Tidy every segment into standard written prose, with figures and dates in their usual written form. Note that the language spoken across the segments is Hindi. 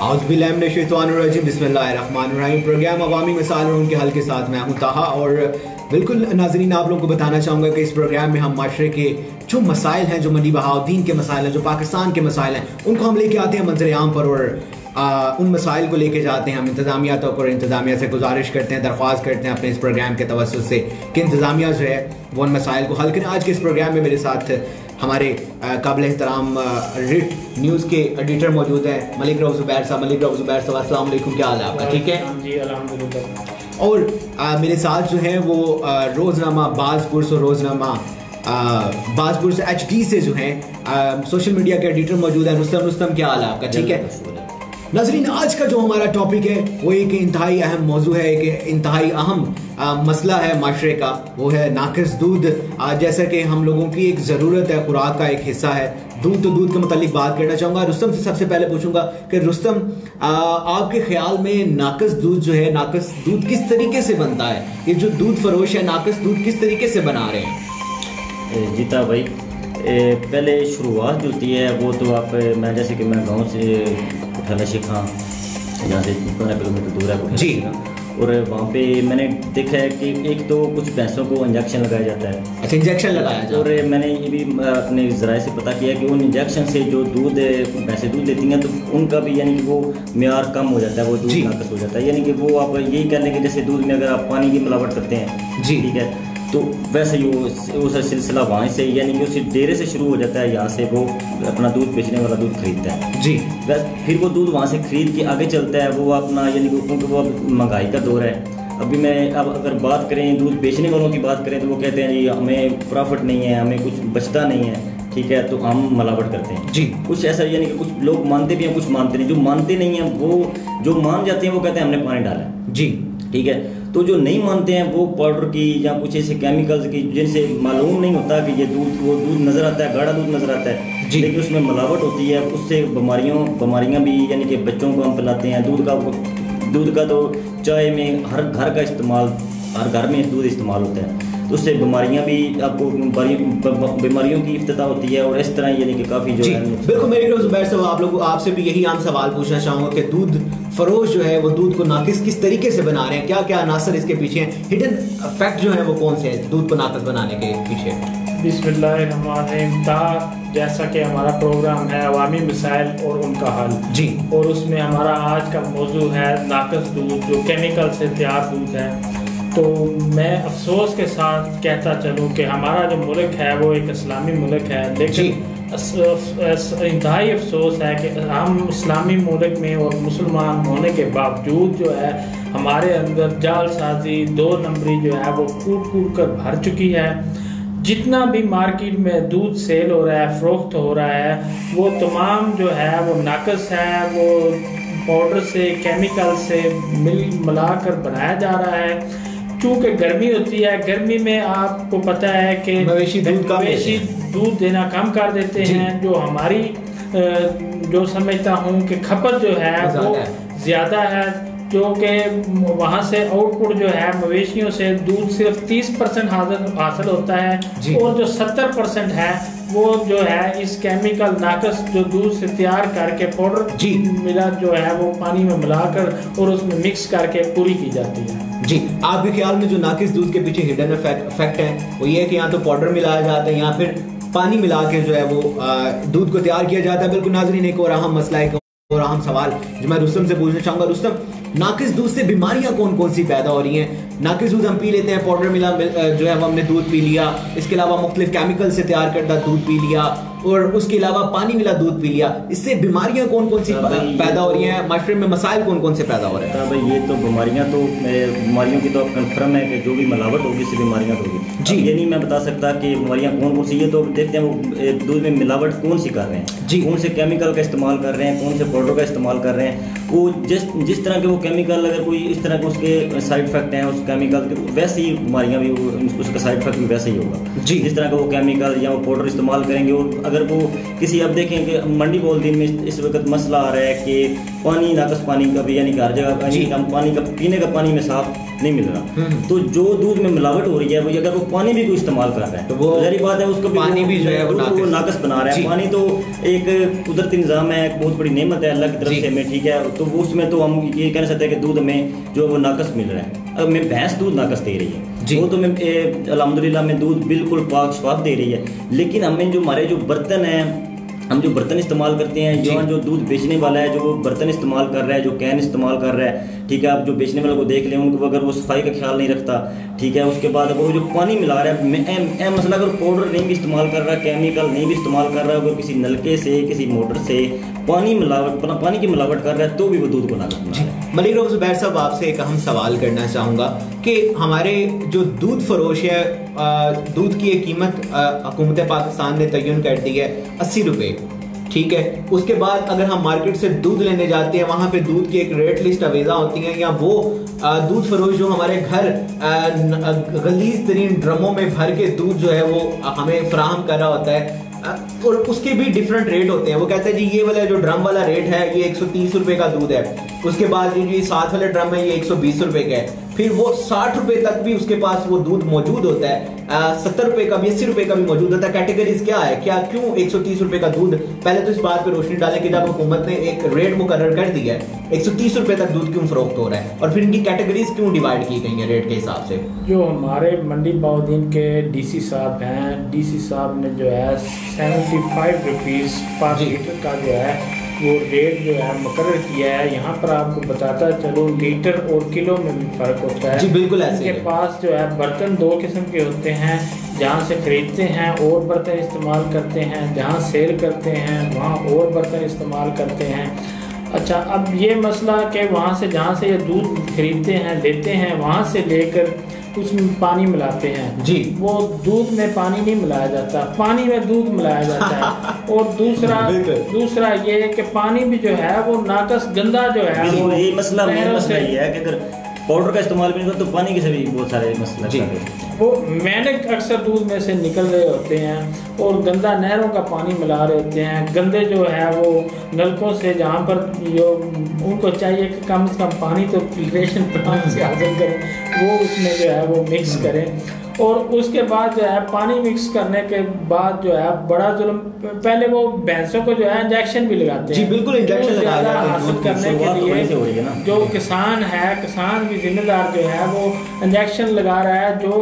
औज़ुबिल्लाहिमिनश्शैतानिर्रजीम बिस्मिल्लाहिर्रहमानिर्रहीम। प्रोग्राम अवामी मसाइल और उनके हल के साथ मैं हूं ताहा। और बिल्कुल नाज़रीन, आप लोगों को बताना चाहूँगा कि इस प्रोग्राम में हम माशरे के जो मसाइल हैं, जो मंडी बहाउद्दीन के मसाइल हैं, जो पाकिस्तान के मसाइल हैं, उनको हम लेके आते हैं मंजर आम पर और उन मसाइल को लेके जाते हैं हम इंतज़ामिया तक और इंतज़ामिया से गुजारिश करते हैं, दरख्वास्त करते हैं अपने इस प्रोग्राम के तवस्सुत से कि इंतज़ामिया जो है वो उन मसाइल को हल करें। आज के इस प्रोग्राम में मेरे साथ हमारे काबिल एहतराम रिट न्यूज़ के एडिटर मौजूद हैं मलिक रऊफ ज़ुबैर साहब। मलिक रऊफ ज़ुबैर साहब, अस्सलाम वालेकुम, क्या हाल है आपका? ठीक है जी, अल्हम्दुलिल्लाह। और मेरे साथ जो है वो रोज़नामा बाज़पुर से बाज़पुर से HD से जो है सोशल मीडिया के एडिटर मौजूद है रुस्तम। क्या हाल है आपका? ठीक है नाज़रीन, आज का जो हमारा टॉपिक है वो एक इंतहाई अहम मौजू है, एक इंतहाई अहम मसला है माशरे का, वो है नाकिस दूध। जैसा कि हम लोगों की एक ज़रूरत है, खुराक का एक हिस्सा है दूध, तो दूध के मुतालिक बात करना चाहूँगा। रुस्तम से सबसे पहले पूछूंगा कि रुस्तम, आपके ख्याल में नाकिस दूध जो है, नाकिस दूध किस तरीके से बनता है? ये जो दूध फरोश है, नाकिस दूध किस तरीके से बना रहे हैं? जीता भाई, पहले शुरुआत जो होती है वो तो मैं जैसे कि मैं गांव से उठाला शिखा, जहाँ से 15 किलोमीटर दूर है जी, और वहाँ पे मैंने देखा है कि एक तो कुछ भैंसों को इंजेक्शन लगाया जाता है। अच्छा, इंजेक्शन लगाया जाता है। और मैंने ये भी अपने ज़राए से पता किया कि उन इंजेक्शन से जो दूध भैंसें दूध देती हैं तो उनका भी यानी कि वो मियार कम हो जाता है, वो दूध नाकस हो जाता है। यानी कि वो आप यही कह लें कि जैसे दूध में अगर आप पानी की मिलावट करते हैं जी, ठीक है, तो वैसे ही वो सिलसिला वहाँ से यानी कि उसी डेरे से शुरू हो जाता है। यहाँ से वो अपना दूध बेचने वाला दूध खरीदता है जी, फिर वो दूध वहाँ से खरीद के आगे चलता है वो अपना, यानी कि क्योंकि वो अब महंगाई का दौर है। अभी अब अगर बात करें दूध बेचने वालों की बात करें तो वो कहते हैं जी हमें प्रॉफिट नहीं है, हमें कुछ बचता नहीं है, ठीक है, तो हम मिलावट करते हैं जी। कुछ ऐसा यानी कि कुछ लोग मानते भी हैं, कुछ मानते नहीं। जो मानते नहीं हैं वो, जो मान जाते हैं वो कहते हैं हमने पानी डाला जी, ठीक है। तो जो नहीं मानते हैं वो पाउडर की या कुछ ऐसे केमिकल्स की जिनसे मालूम नहीं होता कि ये वो दूध नज़र आता है, गाढ़ा दूध नज़र आता है जी, लेकिन उसमें मिलावट होती है, उससे बीमारियां भी, यानी कि बच्चों को हम पिलाते हैं। दूध का तो चाय में हर घर का इस्तेमाल, हर घर में दूध इस्तेमाल होता है, तो उससे बीमारियां भी आपको बीमारियों की इफ्तिता होती है। और इस तरह यानी कि काफ़ी जो है बिल्कुल। मेरे ज़ुबैर साहब, आपसे भी यही आम सवाल पूछना चाहूँगा कि दूध फरोश जो है वो दूध को नाकिस किस तरीके से बना रहे हैं? क्या क्या अनासर इसके पीछे हैं? हिडन फैक्ट जो है वो कौन से हैं दूध को नाकिस बनाने के पीछे? बिस्मिल्लाहिर्रहमानिर्रहीम। जैसा कि हमारा प्रोग्राम है अवामी मसाइल और उनका हल जी, और उसमें हमारा आज का मौजू है नाकिस दूध, जो केमिकल से तैयार दूध है। तो मैं अफसोस के साथ कहता चलूँ कि हमारा जो मुल्क है वो एक इस्लामी मुल्क है, लेकिन इंतहाई अफसोस है कि हम इस्लामी मुल्क में और मुसलमान होने के बावजूद जो है हमारे अंदर जालसाजी, 2 नंबरी जो है वो कूट कर भर चुकी है। जितना भी मार्केट में दूध सेल हो रहा है, फरोख्त हो रहा है, वो तमाम जो है वो नाकस है, वो पाउडर से, केमिकल से मिलाकर बनाया जा रहा है। चूँकि गर्मी होती है, गर्मी में आपको पता है कि मवेशी दूध देना कम कर देते हैं, जो हमारी जो समझता हूँ कि खपत जो है वो ज़्यादा है, जो कि वहाँ से आउटपुट जो है मवेशियों से दूध सिर्फ 30% हासिल होता है, और जो 70% है वो जो है इस केमिकल नाकस जो दूध से तैयार करके पाउडर मिला जो है वो पानी में मिलाकर और उसमें मिक्स करके पूरी की जाती है जी। आपके ख्याल में जो नाकिस दूध के पीछे हिडन फैक्ट है वो ये है कि यहाँ तो पाउडर मिलाया जाता है, यहाँ फिर पानी मिला के जो है वो दूध को तैयार किया जाता है। बिल्कुल नाज़रीन, एक और अहम मसला है और अहम सवाल जो मैं रुस्तम से पूछना चाहूँगा। रुस्तम, नाकिस दूध से बीमारियां कौन कौन सी पैदा हो रही हैं? नाकिस दूध हम पी लेते हैं, पाउडर मिला जो है हमने दूध पी लिया, इसके अलावा मुख्तलिफ केमिकल से तैयार करता दूध पी लिया, और उसके अलावा पानी मिला दूध पी लिया, इससे बीमारियां कौन कौन सी पैदा हो रही हैं? माशरे में मसाइल कौन कौन से पैदा हो रहे हैं? भाई ये तो बीमारियों की तो कन्फर्म है कि जो भी मिलावट होगी इससे बीमारियां होगी जी। ये नहीं मैं बता सकता कि बीमारियां कौन कौन सी, ये तो देखते हैं वो दूध में मिलावट कौन सी कर रहे हैं जी, कौन से केमिकल का इस्तेमाल कर रहे हैं, कौन से पाउडर का इस्तेमाल कर रहे हैं। वो जिस तरह के वो केमिकल, अगर कोई इस तरह के उसके साइड इफेक्ट हैं उस केमिकल के, वैसे ही बीमारियां भी उसका साइड इफेक्ट भी वैसे ही होगा जी। जिस तरह का वो केमिकल या वो पाउडर इस्तेमाल करेंगे, और अगर वो किसी, अब देखें कि मंडी बोलदीन में इस वक्त मसला आ रहा है कि पानी, नाकस पानी का भी, यानी कि हर जगह पानी का, पीने का पानी में साफ नहीं मिल रहा। तो जो दूध में मिलावट हो रही है, वो अगर वो पानी भी कोई इस्तेमाल कर रहा है तो वो जारी बात है उसको पानी भी जो है वो नाकस बना रहा है। पानी तो एक कुदरती निज़ाम है, एक बहुत बड़ी नेमत है अल्लाह की तरफ से हमें, ठीक है। तो उसमें तो हम ये कह सकते हैं कि दूध में जो वो नाकस मिल रहा है। अब मैं भैंस दूध नाकस दे रही है, वो तो मैं अल्हम्दुलिल्लाह में दूध बिल्कुल पाक शफाफ दे रही है। लेकिन हमें जो हमारे जो बर्तन हैं, हम जो बर्तन इस्तेमाल करते हैं, जो दूध बेचने वाला है जो बर्तन इस्तेमाल कर रहा है, जो कैन इस्तेमाल कर रहा है, ठीक है, आप जो बेचने वाले को देख लें, उनको अगर वो सफाई का ख्याल नहीं रखता, ठीक है, उसके बाद वो जो पानी मिला रहा है, मसला अगर पाउडर नहीं भी इस्तेमाल कर रहा, केमिकल नहीं भी इस्तेमाल कर रहा है, अगर किसी नलके से, किसी मोटर से पानी की मिलावट कर रहा है, तो भी वो दूध को नाकस बना रहा है। मलिक रऊफ ज़ुबैर साहब, आपसे एक अहम सवाल करना चाहूँगा कि हमारे जो दूध फरोश है, दूध की एक कीमत हुकूमत पाकिस्तान ने तयन कर दी है 80 रुपये, ठीक है। उसके बाद अगर हम मार्केट से दूध लेने जाते हैं, वहाँ पे दूध की एक रेट लिस्ट अवेजा होती है, या वो दूध फरोश जो हमारे घर गलीज तरीन ड्रमों में भर के दूध जो है वो हमें फराहम कर रहा होता है, और उसके भी डिफरेंट रेट होते हैं। वो कहते हैं जी ये वाला जो ड्रम वाला रेट है ये 130 रुपए का दूध है, उसके बाद जी साथ वाला ड्रम है ये 120 रुपए का है, फिर वो 60 रुपए तक भी उसके पास वो दूध मौजूद होता है, 70 रुपए का भी, 80 रुपए का भी मौजूद होता है। कैटेगरीज क्या है, क्या क्यों 130 रुपए का दूध? पहले तो इस बात पे रोशनी डालें कि जब हुकूमत ने एक रेट मुकर्रर कर दिया है, 130 रुपए तक दूध क्यों फरोख्त हो रहा है, और फिर इनकी कैटेगरीज क्यों डिवाइड की गई है रेट के हिसाब से? जो हमारे मंडी बाउद्दीन के डीसी साहब हैं, डीसी साहब ने जो है 75 रुपीज़ पर लीटर का जो है वो रेट जो है मुकर्रर किया है। यहाँ पर आपको बताता चलो लीटर और किलो में भी फ़र्क होता है। जी बिल्कुल ऐसे। इनके पास जो है बर्तन दो किस्म के होते हैं, जहाँ से खरीदते हैं और बर्तन इस्तेमाल करते हैं, जहाँ सेल करते हैं वहाँ और बर्तन इस्तेमाल करते हैं। अच्छा, अब ये मसला कि वहाँ से जहाँ से ये दूध खरीदते हैं, लेते हैं, वहाँ से लेकर उसमें पानी मिलाते हैं जी, वो दूध में पानी नहीं मिलाया जाता, पानी में दूध मिलाया जाता है। और दूसरा ये है कि पानी भी जो है वो नाकस गंदा जो है, वो ये मसला ये है कि अगर पाउडर का इस्तेमाल भी नहीं तो पानी के से भी बहुत सारे मसले वो मैंने अक्सर दूध में से निकल रहे होते हैं और गंदा नहरों का पानी मिला रहे होते हैं। गंदे जो है वो नलकों से, जहाँ पर जो उनको चाहिए कि कम से कम पानी तो फिल्ट्रेशन प्लांट से हासिल करें, वो उसमें जो है वो मिक्स करें। और उसके बाद जो है पानी मिक्स करने के बाद जो है बड़ा जुल्म, पहले वो भैंसों को जो है इंजेक्शन भी लगाते हैं। जी बिल्कुल, इंजेक्शन ज़्यादा हासिल करने के लिए जो किसान है, किसान भी जिम्मेदार जो है वो इंजेक्शन लगा रहा है, जो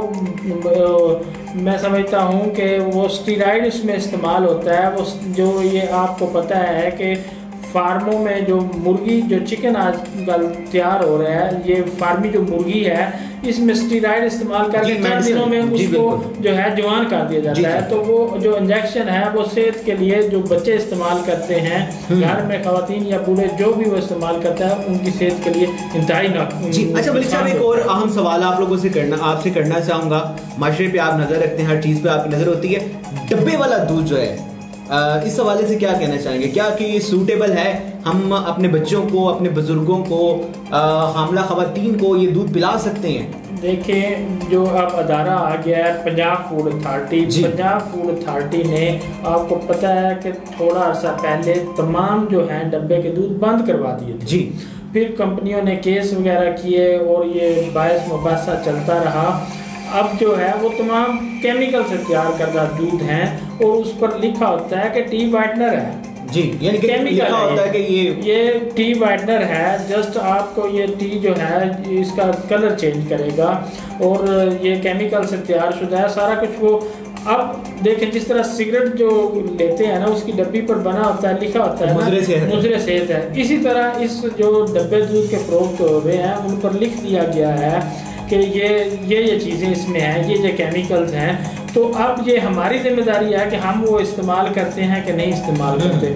मैं समझता हूँ कि वो स्टीराइड उसमें इस्तेमाल होता है। वो जो ये आपको पता है कि फार्मों में जो मुर्गी, जो चिकन आजकल तैयार हो रहा है, ये फार्मी जो मुर्गी है इसमें स्टीराइड इस्तेमाल करके 4 दिनों में उसको जो है जवान कर दिया जाता है। तो वो जो इंजेक्शन है वो सेहत के लिए, जो बच्चे इस्तेमाल करते हैं घर में, खवातीन या बूढ़े जो भी वो इस्तेमाल करता है, उनकी सेहत के लिए इंतहाई जी। अच्छा मलिक साहब, एक और अहम सवाल आप लोगों से आपसे करना चाहूँगा। माशरे पे आप नज़र रखते हैं, हर चीज़ पे आपकी नज़र होती है, डब्बे वाला दूध जो है, इस हवाले से क्या कहना चाहेंगे? क्या कि ये सूटेबल है, हम अपने बच्चों को, अपने बुजुर्गों को, हामला खवातीन को ये दूध पिला सकते हैं? देखें, जो अब अदारा आ गया है Punjab food authority, Punjab food authority ने, आपको पता है कि थोड़ा अर्सा पहले तमाम जो है डब्बे के दूध बंद करवा दिए थे जी। फिर कंपनियों ने केस वगैरह किए और ये बायस मुबासा चलता रहा। अब जो है वो तमाम केमिकल से तैयार करदा दूध हैं और उस पर लिखा होता है कि टी वाइटनर है जी, यानी कि लिखा होता है कि ये टी वाइटनर है। जस्ट आपको ये टी जो है इसका कलर चेंज करेगा और ये केमिकल से तैयार शुदा है सारा कुछ। वो अब देखें, जिस तरह सिगरेट जो लेते हैं ना, उसकी डब्बी पर बना होता है, लिखा होता है मुजरे सेहत है, इसी तरह इस जो डब्बे दूध के फरोख्त हो रहे हैं उन पर लिख दिया गया है कि ये चीज़ें इसमें हैं, ये केमिकल्स हैं। तो अब ये हमारी जिम्मेदारी है कि हम वो इस्तेमाल करते हैं कि नहीं इस्तेमाल करते।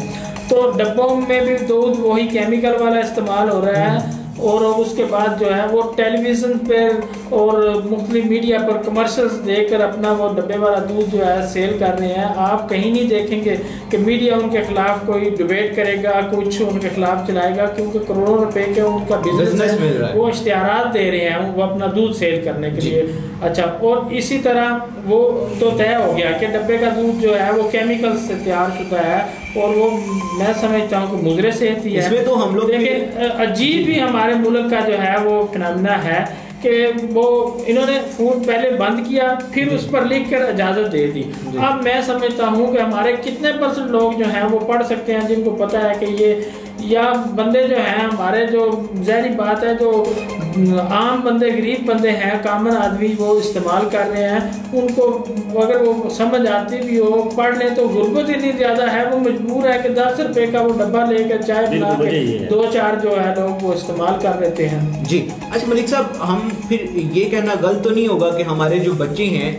तो डब्बों में भी दूध वही केमिकल वाला इस्तेमाल हो रहा है और उसके बाद जो है वो टेलीविज़न पर और मुख्तलिफ मीडिया पर कमर्शियल्स देकर अपना वो डब्बे वाला दूध जो है सेल कर रहे हैं। आप कहीं नहीं देखेंगे कि मीडिया उनके खिलाफ कोई डिबेट करेगा, कुछ उनके खिलाफ चलाएगा, क्योंकि करोड़ों रुपए के उनका बिजनेस है, वो इश्तिहारात दे रहे हैं वो अपना दूध सेल करने के लिए। अच्छा, और इसी तरह वो तो तय हो गया कि डब्बे का दूध जो है वो केमिकल से तैयार शुदा है और वो मैं समझता हूँ कि मुजरे सेहत ही है। इसमें तो हम लोग लेकिन अजीब ही हमारे मुल्क का जो है वो फिनोमेना है कि वो इन्होंने फूड पहले बंद किया, फिर उस पर लिख कर इजाज़त दे दी। अब मैं समझता हूँ कि हमारे कितने % लोग जो हैं वो पढ़ सकते हैं, जिनको पता है कि ये, या बंदे जो हैं हमारे, जो ज़ाहिर बात है जो आम बंदे, गरीब बंदे हैं, कॉमन आदमी वो इस्तेमाल कर रहे हैं, उनको अगर वो समझ आती भी हो, पढ़ लें, तो गुर्बत इतनी ज़्यादा है वो मजबूर है कि 10 रुपए का वो डब्बा लेकर चाय बना के 2-4 जो है लोग वो इस्तेमाल कर लेते हैं। जी अच्छा मलिक साहब, हम फिर ये कहना गलत तो नहीं होगा कि हमारे जो बच्चे हैं,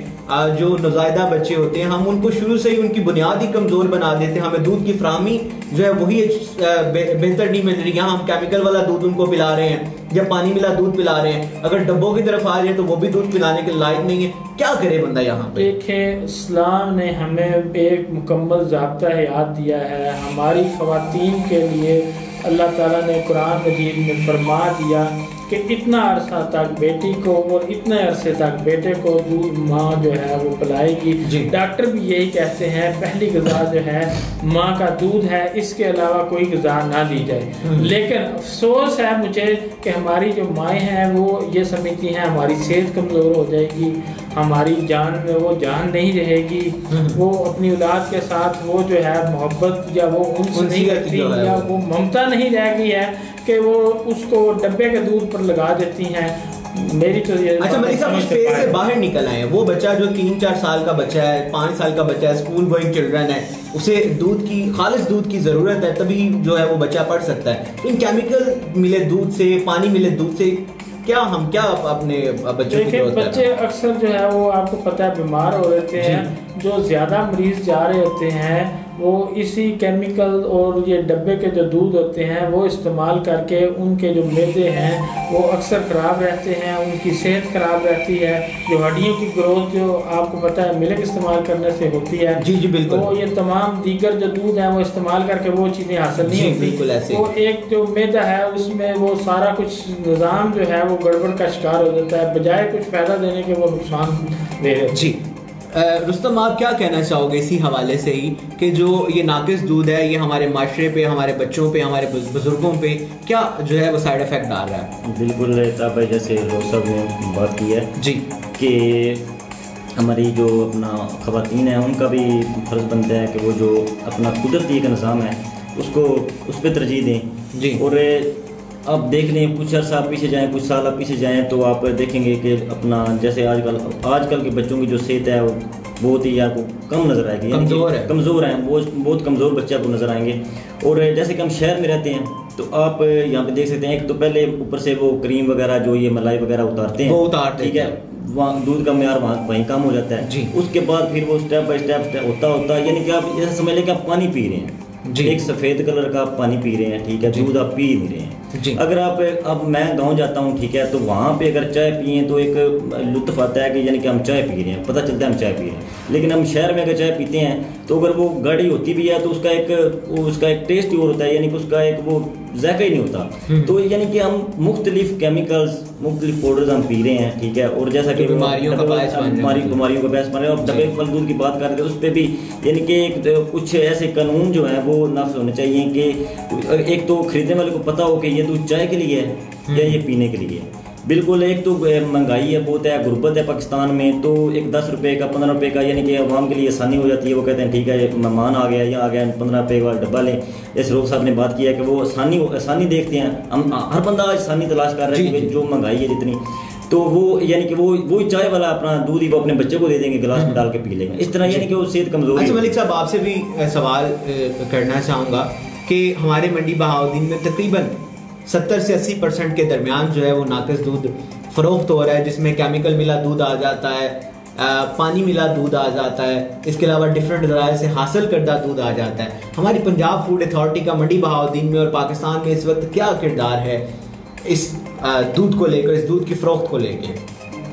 जो नौज़ायदा बच्चे होते हैं, हम उनको शुरू से ही उनकी बुनियाद ही कमज़ोर बना देते हैं, हमें दूध की फ्राहमी जो है वही बेहतर नहीं मिल रही। यहाँ हम केमिकल वाला दूध उनको पिला रहे हैं या पानी मिला दूध पिला रहे हैं, अगर डब्बों की तरफ आ जाए तो वो भी दूध पिलाने के लायक नहीं है। क्या करे बंदा यहाँ पे? देखें, इस्लाम ने हमें एक मुकम्मल ज़ाब्ता हयात दिया है। हमारी ख़वातीन के लिए अल्लाह ताला ने कुरान मजीद में फरमा दिया कि इतना अरसा तक बेटी को और इतने अरसे तक बेटे को दूध माँ जो है वो पिलाएगी। डॉक्टर भी यही कहते हैं पहली ग़िज़ा जो है माँ का दूध है, इसके अलावा कोई ग़िज़ा ना दी जाए। लेकिन अफसोस है मुझे कि हमारी जो माएँ हैं वो ये समझती हैं हमारी सेहत कमज़ोर हो जाएगी, हमारी जान में वो जान नहीं रहेगी, वो अपनी औलाद के साथ वो जो है मोहब्बत या वो उनसे नहीं करती, या वो ममता नहीं रह गई है कि वो उसको डब्बे के दूध पर लगा देती हैं। मेरी तो ये अच्छा मलिक साहब, उस फेज से बाहर निकल आए, वो बच्चा जो 3-4 साल का बच्चा है, 5 साल का बच्चा है, स्कूल गोइंग चिल्ड्रन है, उसे दूध की, खालिस दूध की जरूरत है, तभी जो है वो बच्चा पढ़ सकता है। इन केमिकल मिले दूध से, पानी मिले दूध से क्या हम क्या अपने बच्चों की जरूरत है? बच्चे अक्सर जो है वो आपको पता है बीमार हो रहते हैं। जो ज़्यादा मरीज जा रहे होते हैं वो इसी केमिकल और ये डब्बे के जो दूध होते हैं वो इस्तेमाल करके उनके जो मैदे हैं वो अक्सर ख़राब रहते हैं, उनकी सेहत ख़राब रहती है। जो हड्डियों की ग्रोथ जो आपको पता है मिल्क इस्तेमाल करने से होती है, जी जी बिल्कुल, तो ये तमाम दीगर जो दूध है वो इस्तेमाल करके वो चीज़ें हासिल नहीं होती। बिल्कुल ऐसे तो एक जो मैदा है उसमें वो सारा कुछ निज़ाम जो है वो गड़बड़ का शिकार हो जाता है, बजाय कुछ फ़ायदा देने के वो नुकसान दे रहे। जी रुस्तम, आप क्या कहना चाहोगे इसी हवाले से ही कि जो ये नाकिस दूध है ये हमारे माशरे पे, हमारे बच्चों पे, हमारे बुजुर्गों पे क्या जो है वो साइड इफेक्ट डाल रहा है? बिल्कुल भाई, जैसे लोग सब ने बात की है जी कि हमारी जो अपना ख़वातीन है उनका भी फ़र्ज़ बनता है कि वो जो अपना कुदरती एक निज़ाम है उसको उस पर तरजीह दें जी। और अब देख लें, कुछ अर्सा पीछे जाएं, कुछ साल पीछे जाएं तो आप देखेंगे कि अपना जैसे आजकल के बच्चों की जो सेहत है वो बहुत ही आपको कम नज़र आएगी, कमज़ोर हैं, बहुत कमज़ोर बच्चे आपको नज़र आएंगे। और जैसे कि हम शहर में रहते हैं तो आप यहाँ पे देख सकते हैं, एक तो पहले ऊपर से वो क्रीम वगैरह जो ये मलाई वगैरह उतारते हैं, ठीक है, वहाँ दूध का म्यार वहीं कम हो जाता है। उसके बाद फिर वो स्टेप बाय स्टेप होता यानी कि आप जैसे समझ लें कि आप पानी पी रहे हैं, एक सफ़ेद कलर का आप पानी पी रहे हैं, ठीक है, दूध आप पी नहीं रहे हैं। अगर आप, अब मैं गांव जाता हूँ, ठीक है, तो वहाँ पे अगर चाय पिए तो एक लुत्फ़ आता है कि यानी कि हम चाय पी रहे हैं, पता चलता है हम चाय पी रहे हैं। लेकिन हम शहर में अगर चाय पीते हैं तो अगर वो गाढ़ी होती भी है तो उसका एक टेस्ट ही और होता है, यानी कि उसका एक वो जायका ही नहीं होता। तो यानी कि हम मुख्तलिफ केमिकल्स, मुख्तलिफ पाउडर्स हम पी रहे हैं, ठीक है, और जैसा कि बीमारियों का बायस बन रहे हैं। अब डब्बे वाले दूध की बात कर रहे थे, उस पर भी यानी कि कुछ ऐसे कानून जो हैं वो नाफ़िज़ होने चाहिए कि एक तो खरीदने वाले को पता हो कि ये दूध चाय के लिए है या ये पीने के लिए है। बिल्कुल, एक तो महंगाई है, बहुत है, गुर्बत है पाकिस्तान में, तो एक 10 रुपये का 15 रुपये का यानी कि अवाम के लिए आसानी हो जाती है। वो कहते हैं ठीक है मेहमान आ गया या आ गया 15 रुपये का डब्बा लें। जैसे रोग साहब ने बात की है कि वो आसानी देखते हैं, हम हर बंदा आसानी तलाश कर रहे हैं कि जो महंगाई है जितनी, तो वो यानी कि वो चाय वाला अपना दूध ही वो अपने बच्चे को दे देंगे, गिलास में डाल के पी लेंगे, इस तरह यानी कि वो सेहत कमजोर। अच्छा मलिक साहब, आपसे भी सवाल करना चाहूँगा कि हमारे मंडी बहाउद्दीन में तकरीबन 70 से 80% के दरमियान जो है वो नाकिस दूध फ़रोख्त हो रहा है, जिसमें केमिकल मिला दूध आ जाता है, पानी मिला दूध आ जाता है, इसके अलावा डिफरेंट ज़राए से हासिल करदा दूध आ जाता है। हमारी पंजाब फूड अथॉरिटी का मंडी बहाउद्दीन में और पाकिस्तान में इस वक्त क्या किरदार है? इस दूध को लेकर, इस दूध की फरोख्त को लेकर?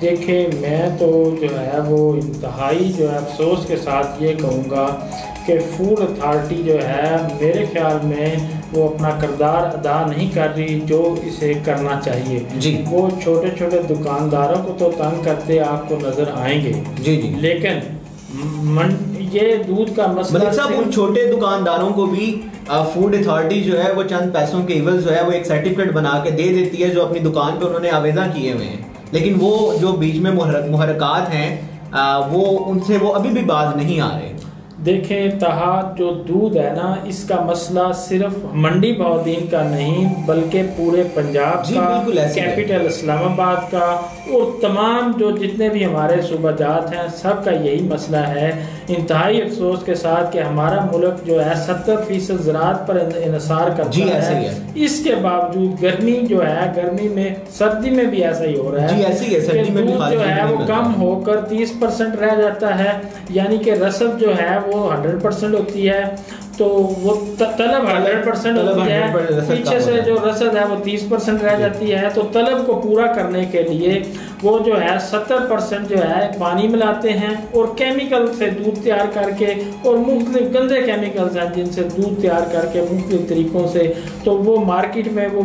देखिए, मैं तो जो है वो इंतहाई जो है अफसोस के साथ ये कहूँगा कि फूड अथॉरिटी जो है मेरे ख्याल में वो अपना किरदार अदा नहीं कर रही जो इसे करना चाहिए जी। वो छोटे छोटे दुकानदारों को तो तंग करते आपको नज़र आएंगे जी जी, लेकिन ये दूध का मसला मलिक साहब, उन छोटे दुकानदारों को भी फूड अथॉरिटी जो है वो चंद पैसों के एवज जो है वो एक सर्टिफिकेट बना के दे देती है जो अपनी दुकान पे उन्होंने आवेदन किए हुए हैं, लेकिन वो जो बीच में मुहर्रकात हैं वो उनसे वो अभी भी बाज नहीं आ रहे। देखें, तहा जो दूध है ना, इसका मसला सिर्फ मंडी बहाउद्दीन का नहीं बल्कि पूरे पंजाब का, कैपिटल इस्लामाबाद का और तमाम जो जितने भी हमारे सूबाजात हैं सब का यही मसला है। इंतहाई अफसोस के साथ कि हमारा मुल्क जो है 70% ज़राअत पर इन्हिसार करता है, इसके बावजूद गर्मी जो है, गर्मी में सर्दी में भी ऐसा ही हो रहा है, दूध जो है वो कम होकर 30% रह जाता है, यानी कि रसद जो है वो 100% होती है, तो वो तलब 100% होती है, पीछे से जो रसद है वो 30% रह जाती है। तो तलब को पूरा करने के लिए वो जो है 70% जो है पानी मिलाते हैं और केमिकल से दूध तैयार करके, और मुख्तलिफ गंदे केमिकल्स हैं जिनसे दूध तैयार करके मुख्तलिफ तरीक़ों से, तो वो मार्केट में वो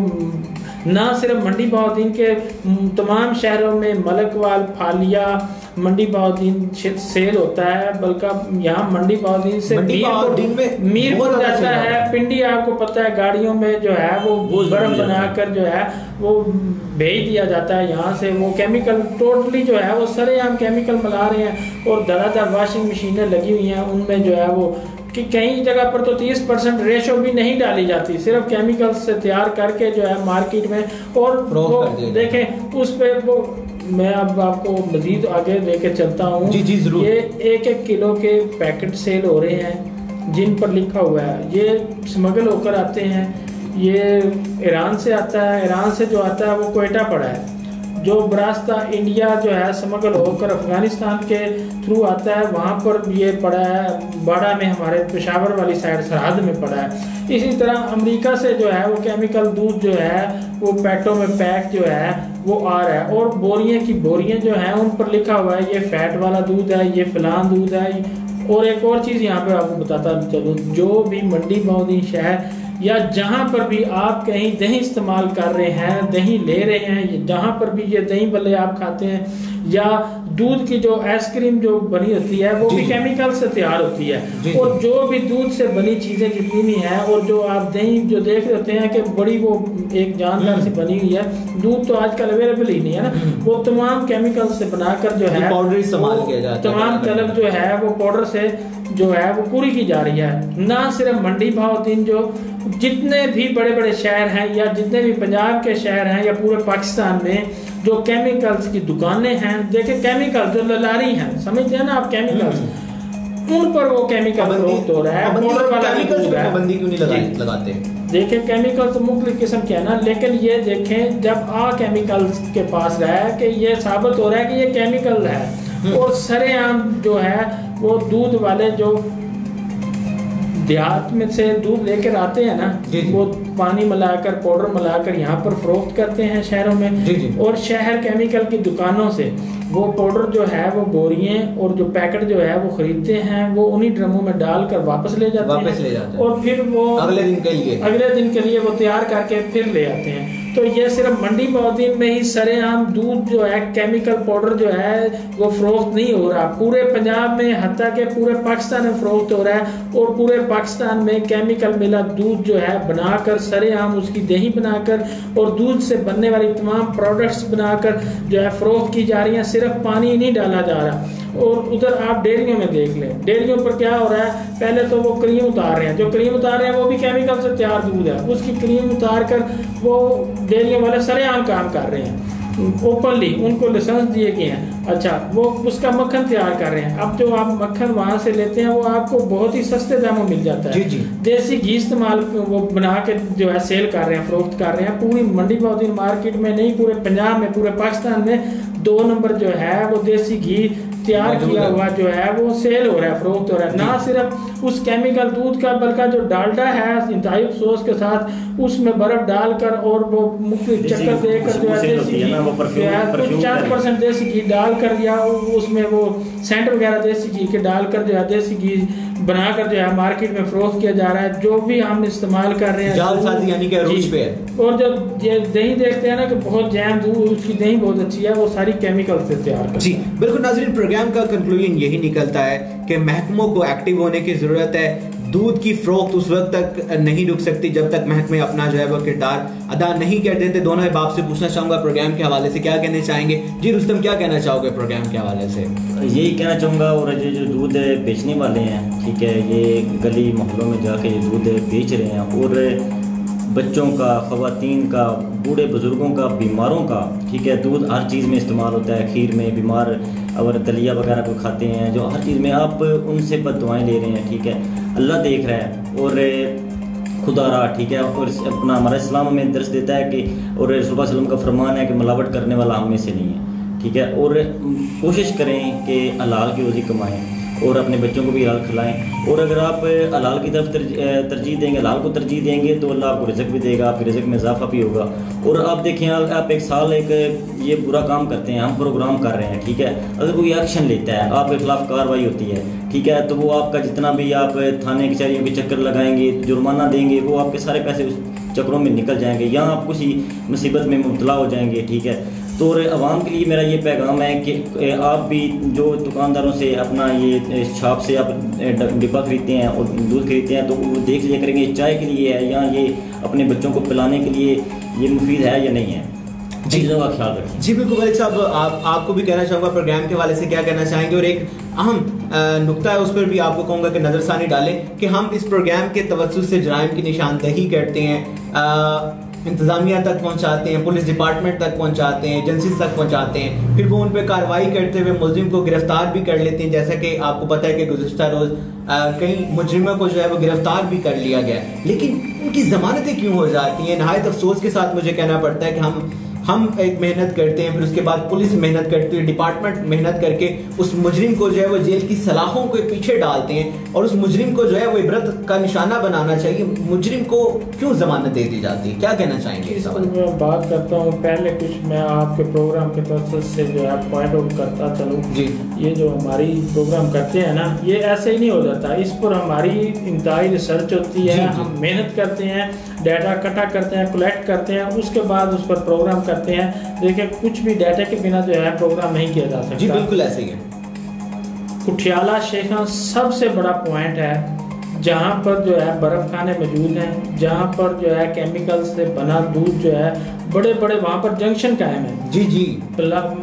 ना सिर्फ मंडी बहाउद्दीन के तमाम शहरों में मलकवाल, फालिया, मंडी बहाउद्दीन सेल होता है, बल्कि यहाँ मंडी बहाउद्दीन से मीरपुर जाता है, पिंडी आपको पता है गाड़ियों में जो है वो बर्फ बनाकर जो है वो भेज दिया जाता है यहाँ से। वो केमिकल टोटली जो है वो सरेआम केमिकल मिला रहे हैं और धड़ाधड़ वॉशिंग मशीनें लगी हुई हैं, उनमें जो है वो कि कई जगह पर तो 30% रेशो भी नहीं डाली जाती, सिर्फ केमिकल से तैयार करके जो है मार्केट में, और वो देखें उस पे वो मैं अब आपको मजीद आगे लेके चलता हूँ। जी जी जरूर। ये 1-1 किलो के पैकेट सेल हो रहे हैं जिन पर लिखा हुआ है, ये स्मगल होकर आते हैं, ये ईरान से आता है, ईरान से जो आता है वो कोयटा पड़ा है, जो बरास्ता इंडिया जो है स्मगल होकर अफगानिस्तान के थ्रू आता है, वहाँ पर ये पड़ा है बाड़ा में, हमारे पेशावर वाली साइड सरहद में पड़ा है। इसी तरह अमेरिका से जो है वो केमिकल दूध जो है वो पैटों में पैक जो है वो आ रहा है, और बोरियां की बोरियां जो हैं उन पर लिखा हुआ है ये फैट वाला दूध है, ये फलान दूध है। और एक और चीज़ यहाँ पे आपको बताता चलूँ, जो भी मंडी बहाउद्दीन शहर या जहाँ पर भी आप कहीं दही इस्तेमाल कर रहे हैं, दही ले रहे हैं, जहाँ पर भी ये दही भले आप खाते हैं, या दूध की जो आइसक्रीम जो बनी होती है वो भी केमिकल से तैयार होती है, और जो भी दूध से बनी चीज़ें जितनी भी हैं, और जो आप दही जो देख रहे होते हैं कि बड़ी वो एक जानदार सी बनी हुई है, दूध तो आजकल अवेलेबल ही नहीं है ना, वो तमाम केमिकल से बनाकर जो है पाउडर इस्तेमाल किया जाता है, तमाम तलब जो है वो पाउडर से जो है वो पूरी की जा रही है। ना सिर्फ मंडी बहाउद्दीन, जो जितने भी बड़े बड़े शहर हैं या जितने भी पंजाब के शहर हैं या पूरे पाकिस्तान में जो केमिकल्स की दुकानें हैं, देखिए केमिकल जो ललारी हैं, समझते हैं ना आप, केमिकल्स उन पर वो केमिकल फरोख्त हो रहा है, पाउडर वाला पाबंदी क्यों नहीं लगाते? देखिए केमिकल तो मुख्तलिफ किस्म के है ना, लेकिन ये देखें जब केमिकल्स के पास रहा है कि ये साबित हो रहा है कि ये केमिकल है, और सरेआम जो है वो दूध वाले जो देहात में से दूध लेकर आते हैं ना, वो पानी मिलाकर पाउडर मिलाकर यहाँ पर फरोख्त करते हैं शहरों में, और शहर केमिकल की दुकानों से वो पाउडर जो है वो बोरियां और जो पैकेट जो है वो खरीदते हैं, वो उन्हीं ड्रमों में डालकर वापस ले जाते हैं, और फिर वो अगले दिन के लिए वो तैयार करके फिर ले आते हैं। तो ये सिर्फ मंडी बहाउद्दीन में ही सरेआम दूध जो है केमिकल पाउडर जो है वो फरोख्त नहीं हो रहा, पूरे पंजाब में, हत्ता के पूरे पाकिस्तान में फरोख्त हो रहा है, और पूरे पाकिस्तान में केमिकल मिला दूध जो है बनाकर सरेआम उसकी दही बनाकर और दूध से बनने वाली तमाम प्रोडक्ट्स बनाकर जो है फरोख्त की जा रही है, सिर्फ पानी नहीं डाला जा रहा। और उधर आप डेयरियों में देख लें, डेयरियों पर क्या हो रहा है, पहले तो वो क्रीम उतार रहे हैं, जो क्रीम उतार रहे हैं वो भी केमिकल से तैयार दूध है, उसकी क्रीम उतार कर वो डेयरियों वाले सरेआम काम कर रहे हैं, ओपनली उनको लाइसेंस दिए गए हैं, अच्छा वो उसका मक्खन तैयार कर रहे हैं। अब जो आप मक्खन वहाँ से लेते हैं वो आपको बहुत ही सस्ते दामों मिल जाता है, देसी घी इस्तेमाल वो बना के जो है सेल कर रहे हैं, फरोख्त कर रहे हैं, पूरी मंडी बहाउद्दीन मार्केट में नहीं, पूरे पंजाब में, पूरे पाकिस्तान में 2 नंबर जो है वो देसी घी तैयार किया हुआ जो है वो सेल हो रहा है, फरोख्त हो रहा है। ना सिर्फ उस केमिकल दूध का बल्कि जो डालडा है इंतहाई अफसोस के साथ उसमें बर्फ डालकर और वो मुख्तलिफ चक्कर देकर जो है देसी घी 4% देसी घी डालकर या उसमें वो सेंट वगैरह देसी घी के डालकर जो है देसी घी बनाकर जो है मार्केट में फरोख्त किया जा रहा है। जो भी हम इस्तेमाल कर रहे हैं जालसाजी यानी कि अरूज पे है। और जब ये दही देखते हैं ना कि बहुत जैम दूध उसकी दही बहुत अच्छी है, वो सारी केमिकल से तैयार कर। जी बिल्कुल नाज़रीन, प्रोग्राम का कंक्लूजन यही निकलता है कि महकमों को एक्टिव होने की जरूरत है। दूध की फरोख्त उस वक्त तक नहीं रुक सकती जब तक महकमे अपना जो है वो किरदार अदा नहीं कर देते। दोनों ही बाप से पूछना चाहूंगा प्रोग्राम के हवाले से क्या कहना चाहेंगे। जी रुस्तम, क्या कहना चाहोगे प्रोग्राम के हवाले से? यही कहना चाहूँगा, और ये जो दूध बेचने वाले हैं, ठीक है, ये गली मोहल्लों में जाके ये दूध बेच रहे हैं और बच्चों का, ख़वातीन का, बूढ़े बुज़ुर्गों का, बीमारों का, ठीक है, दूध हर चीज़ में इस्तेमाल होता है। खीर में बीमार अगर दलिया वगैरह को खाते हैं, जो हर चीज़ में आप उनसे बददुआएं ले रहे हैं, ठीक है। अल्लाह देख रहा है और खुदा रहा, ठीक है, और अपना हमारा इस्लाम में दर्ज देता है कि और रसूल सल्लम का फरमान है कि मिलावट करने वाला हम में से नहीं है, ठीक है। और कोशिश करें कि हलाल की रोज़ी कमाएं और अपने बच्चों को भी हलाल खिलाएं। और अगर आप हलाल की तरफ तरजीह देंगे, हलाल को तरजीह देंगे तो अल्लाह आपको रिज़्क़ भी देगा, आपके रिज़्क़ में इजाफा भी होगा। और आप देखें, आप एक साल एक ये बुरा काम करते हैं, हम प्रोग्राम कर रहे हैं, ठीक है, अगर कोई एक्शन लेता है, आपके खिलाफ कार्रवाई होती है, ठीक है, तो वो आपका जितना भी आप थाने कचहरियों के चक्कर लगाएंगे, जुर्माना देंगे, वो आपके सारे पैसे उस चक्रों में निकल जाएंगे या आप किसी मुसीबत में मुब्तला हो जाएंगे, ठीक है। तो आवाम के लिए मेरा ये पैगाम है कि आप भी जो दुकानदारों से अपना ये शॉप से आप डिब्बा खरीदते हैं और दूध खरीदते हैं, तो वो देख लिया करेंगे चाय के लिए है या ये अपने बच्चों को पिलाने के लिए ये मुफीद है या नहीं है। जी का ख्याल रखें। जी बिल्कुल वलीद साहब, आपको भी कहना चाहूँगा प्रोग्राम के हवाले से क्या कहना चाहेंगे। और एक अहम नुक्ता है, उस पर भी आपको कहूँगा कि नज़रसानी डालें कि हम इस प्रोग्राम के तवज्जुह से जराइम की निशानदही करते हैं, इंतज़ामिया तक पहुँचाते हैं, पुलिस डिपार्टमेंट तक पहुँचाते हैं, एजेंसीज तक पहुँचाते हैं, फिर वो उन पर कार्रवाई करते हुए मुलजिम को गिरफ्तार भी कर लेते हैं। जैसा कि आपको पता है कि गुज़िश्ता रोज़ कई मुजरिमों को जो है वो गिरफ्तार भी कर लिया गया, लेकिन उनकी ज़मानतें क्यों हो जाती हैं? नहायत अफसोस के साथ मुझे कहना पड़ता है कि हम एक मेहनत करते हैं, फिर उसके बाद पुलिस मेहनत करती है, डिपार्टमेंट मेहनत करके उस मुजरिम को जो है वो जेल की सलाखों के पीछे डालते हैं और उस मुजरिम को जो है वो इबरत का निशाना बनाना चाहिए। मुजरिम को क्यों जमानत दे दी जाती है? क्या कहना चाहेंगे इस पर? मैं बात करता हूँ, पहले कुछ मैं आपके प्रोग्राम के तवज्जुह से जो है पॉइंट आउट करता चलूँ। जी, ये जो हमारी प्रोग्राम करते हैं ना, ये ऐसे ही नहीं हो जाता, इस पर हमारी इंतहाई रिसर्च होती है, हम मेहनत करते हैं, डाटा इकट्ठा करते हैं, कलेक्ट करते हैं, उसके बाद उस पर प्रोग्राम करते हैं। देखिए, कुछ भी डाटा के बिना जो है प्रोग्राम नहीं किया जा सकता। जी बिल्कुल ऐसे ही है। कुठियाला शेखा सबसे बड़ा पॉइंट है जहाँ पर जो है बर्फ खाने मौजूद हैं, जहाँ पर जो है केमिकल से बना दूध जो है बड़े बड़े वहाँ पर जंक्शन कायम है। जी जी,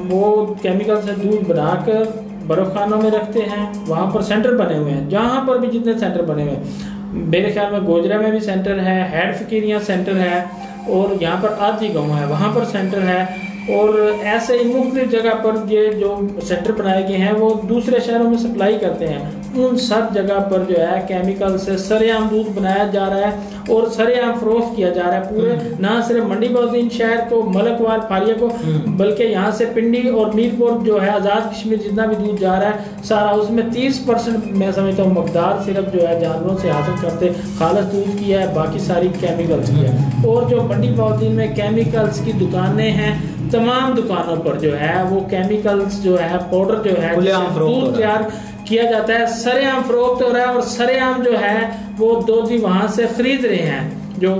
वो केमिकल से दूध बनाकर बर्फ खानों में रखते हैं, वहाँ पर सेंटर बने हुए हैं। जहाँ पर भी जितने सेंटर बने हुए हैं, मेरे ख्याल में गोजरा में भी सेंटर है, हेड फकीरिया सेंटर है, और यहाँ पर आदि गाँव है वहाँ पर सेंटर है, और ऐसे ही मुख्तलिफ जगह पर ये जो सेंटर बनाए गए हैं वो दूसरे शहरों में सप्लाई करते हैं। उन सब जगह पर जो है केमिकल से सरेआम दूध बनाया जा रहा है और सरेआम फरोख्त किया जा रहा है पूरे, ना सिर्फ मंडी बौद्दीन शहर को, मलकवाल, फारिया को, बल्कि यहाँ से पिंडी और मीरपुर जो है आज़ाद कश्मीर जितना भी दूध जा रहा है सारा, उसमें 30% मैं समझता हूँ मकदार सिर्फ जो है जानवरों से हासिल करते खालिस दूध की है, बाकी सारी केमिकल्स की है। और जो मंडी बौद्दीन में केमिकल्स की दुकानें हैं, तमाम दुकानों पर जो है वो केमिकल्स जो है पाउडर जो है दूध तैयार किया जाता है, सरेआम फरोख्त हो रहा है और सरेआम जो है वो दोधी वहां से खरीद रहे हैं, जो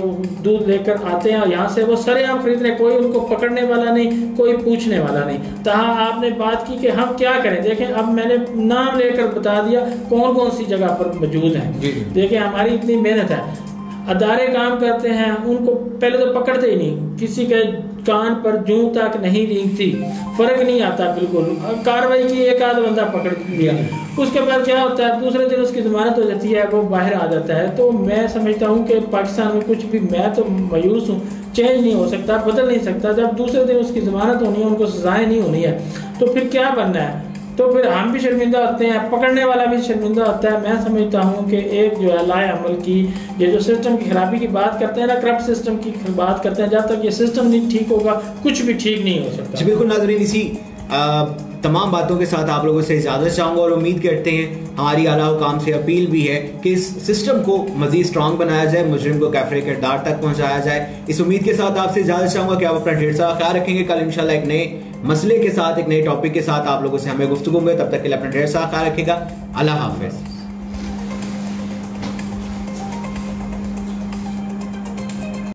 दूध लेकर आते हैं और यहाँ से वो सरेआम खरीद रहे हैं, कोई उनको पकड़ने वाला नहीं, कोई पूछने वाला नहीं। तहाँ आपने बात की कि हम क्या करें, देखें अब मैंने नाम लेकर बता दिया कौन कौन सी जगह पर मौजूद हैं। देखें हमारी इतनी मेहनत है, अदारे काम करते हैं, उनको पहले तो पकड़ते ही नहीं, किसी के कान पर जूं तक नहीं रेंगती, फर्क नहीं आता बिल्कुल, कार्रवाई की एक आध बंदा पकड़ लिया, उसके बाद क्या होता है दूसरे दिन उसकी जमानत हो जाती है, वो बाहर आ जाता है। तो मैं समझता हूँ कि पाकिस्तान में कुछ भी, मैं तो मायूस हूँ, चेंज नहीं हो सकता, बदल नहीं सकता। जब दूसरे दिन उसकी जमानत होनी है, उनको सजाएं नहीं होनी है, तो फिर क्या बनना है? तो फिर हम भी शर्मिंदा होते हैं, पकड़ने वाला भी शर्मिंदा होता है। मैं समझता हूँ कि एक जो है लाए अमल की, ये जो सिस्टम की खराबी की बात करते हैं ना, करप्ट सिस्टम की बात करते हैं, जब तक ये सिस्टम नहीं ठीक होगा कुछ भी ठीक नहीं हो सकता। जी बिल्कुल नाज़रीन, इसी तमाम बातों के साथ आप लोगों से इजाजत चाहूंगा और उम्मीद करते हैं, हमारी आला हुकाम से अपील भी है कि इस सिस्टम को मजीद स्ट्रांग बनाया जाए, मुजरिम को कैफरे के डार तक पहुंचाया जाए। इस उम्मीद के साथ आपसे इजाजत चाहूंगा कि आप अपना ढेर सारा ख्याल रखेंगे। कल इंशाल्लाह एक नए मसले के साथ, एक नए टॉपिक के साथ आप लोगों से हमें गुफ्तगू होंगे। तब तक के लिए अपना ढेर सारा ख्याल रखेगा। अल्लाह हाफिज।